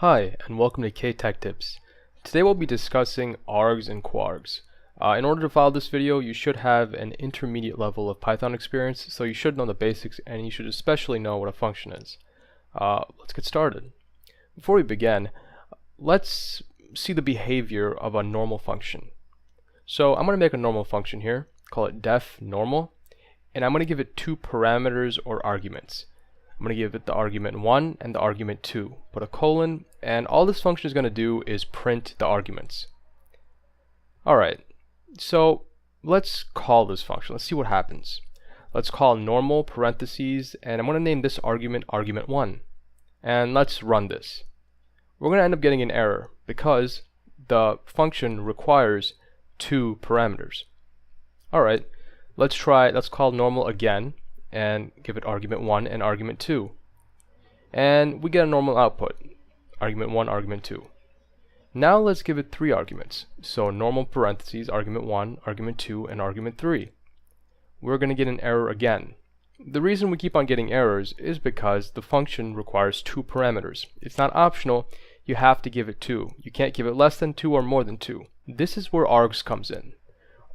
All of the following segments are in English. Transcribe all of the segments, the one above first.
Hi, and welcome to K-Tech Tips. Today we'll be discussing Args and Kwargs. In order to follow this video, you should have an intermediate level of Python experience, so you should know the basics, and you should especially know what a function is. Let's get started. Before we begin, let's see the behavior of a normal function. So I'm going to make a normal function here, call it def normal, and I'm going to give it two parameters or arguments. I'm going to give it the argument 1 and the argument 2. Put a colon, and all this function is going to do is print the arguments. Alright, so let's call this function. Let's see what happens. Let's call normal parentheses, and I'm going to name this argument argument 1. And let's run this. We're going to end up getting an error because the function requires two parameters. Alright, let's call normal again and give it argument 1 and argument 2. And we get a normal output, argument 1, argument 2. Now let's give it three arguments. So normal parentheses, argument 1, argument 2, and argument 3. We're going to get an error again. The reason we keep on getting errors is because the function requires two parameters. It's not optional, you have to give it two. You can't give it less than 2 or more than 2. This is where args comes in.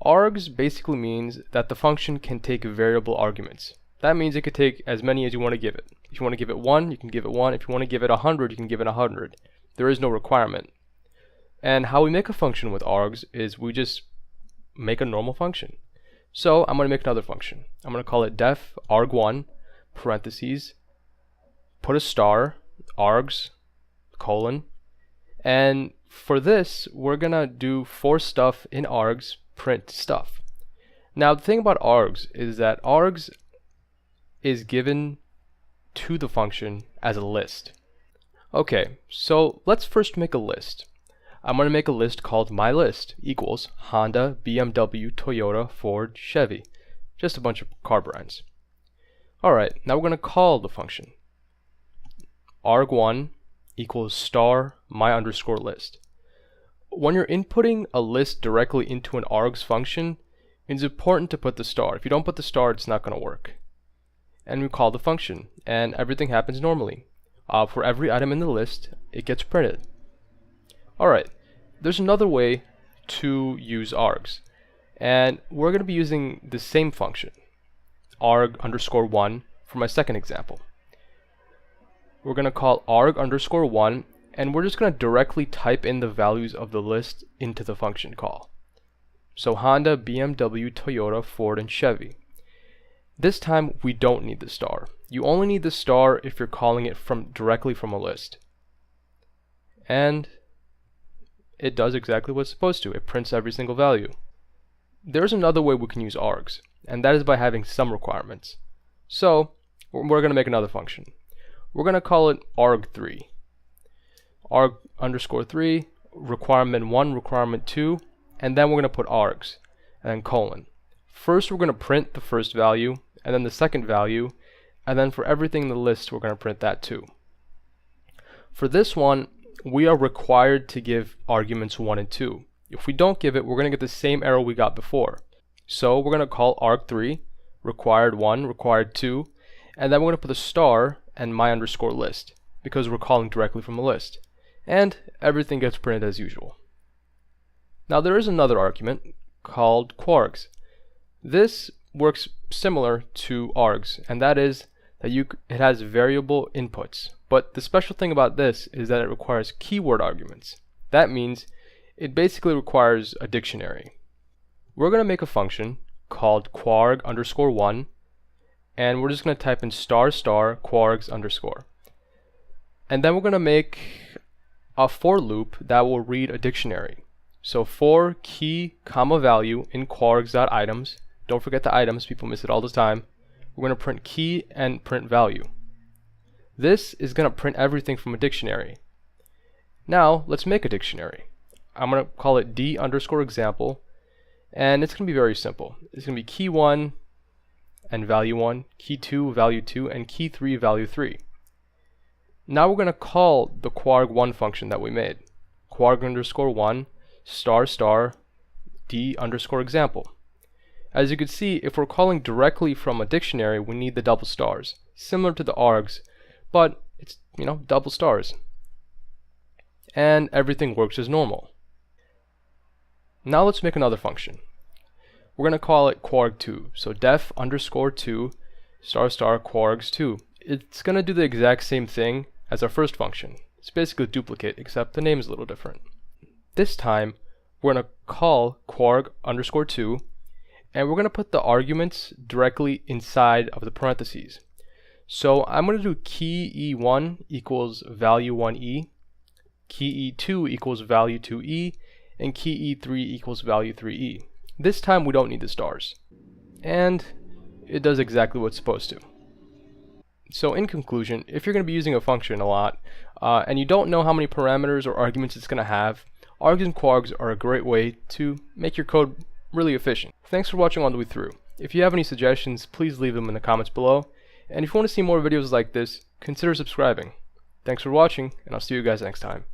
Args basically means that the function can take variable arguments. That means it could take as many as you want to give it. If you want to give it 1, you can give it 1. If you want to give it 100, you can give it 100. There is no requirement. And how we make a function with args is we just make a normal function. So I'm going to make another function. I'm going to call it def arg1 parentheses, put a star, args, colon, and for this we're going to do for stuff in args, print stuff. Now the thing about args is that args is given to the function as a list. Okay, so let's first make a list. I'm going to make a list called myList equals Honda, BMW, Toyota, Ford, Chevy. Just a bunch of car brands. Alright, now we're going to call the function. arg1 equals star my underscore list. When you're inputting a list directly into an args function, it's important to put the star. If you don't put the star, it's not going to work. And we call the function, and everything happens normally. For every item in the list, it gets printed. Alright, there's another way to use args, and we're going to be using the same function, arg underscore 1, for my second example. We're going to call arg underscore 1, and we're just going to directly type in the values of the list into the function call. So Honda, BMW, Toyota, Ford, and Chevy. This time we don't need the star. You only need the star if you're calling it directly from a list. And it does exactly what it's supposed to. It prints every single value. There's another way we can use args, and that is by having some requirements. So we're going to make another function. We're going to call it arg3. Arg underscore 3, requirement 1, requirement 2, and then we're going to put args, and then colon. First we're going to print the first value, and then the second value, and then for everything in the list we're going to print that too. For this one, we are required to give arguments 1 and 2. If we don't give it, we're going to get the same error we got before. So we're going to call arg3, required 1, required 2, and then we're going to put a star and my underscore list, because we're calling directly from a list. And everything gets printed as usual. Now there is another argument called Kwargs. This works similar to args, and that is that it has variable inputs. But the special thing about this is that it requires keyword arguments. That means it basically requires a dictionary. We're going to make a function called kwarg underscore 1, and we're just going to type in star star kwargs underscore. And then we're going to make a for loop that will read a dictionary. So for key comma value in kwargs.items, don't forget the items, people miss it all the time. We're going to print key and print value. This is going to print everything from a dictionary. Now let's make a dictionary. I'm going to call it d underscore example, and it's going to be very simple. It's going to be key 1 and value 1, key 2, value 2, and key 3, value 3. Now we're going to call the kwarg1 function that we made. Kwarg underscore 1 star star d underscore example. As you can see, if we're calling directly from a dictionary, we need the double stars, similar to the args, but it's, double stars. and everything works as normal. Now let's make another function. We're going to call it Kwarg2. So def underscore 2 star star Kwargs2. It's going to do the exact same thing as our first function. It's basically a duplicate, except the name is a little different. This time, we're going to call Kwarg underscore 2, and we're going to put the arguments directly inside of the parentheses. So I'm going to do key e1 equals value 1e, key e2 equals value 2e, and key e3 equals value 3e. This time we don't need the stars. And it does exactly what it's supposed to. So in conclusion, if you're going to be using a function a lot, and you don't know how many parameters or arguments it's going to have, args and kwargs are a great way to make your code really efficient. Thanks for watching all the way through. If you have any suggestions, please leave them in the comments below. And if you want to see more videos like this, consider subscribing. Thanks for watching, and I'll see you guys next time.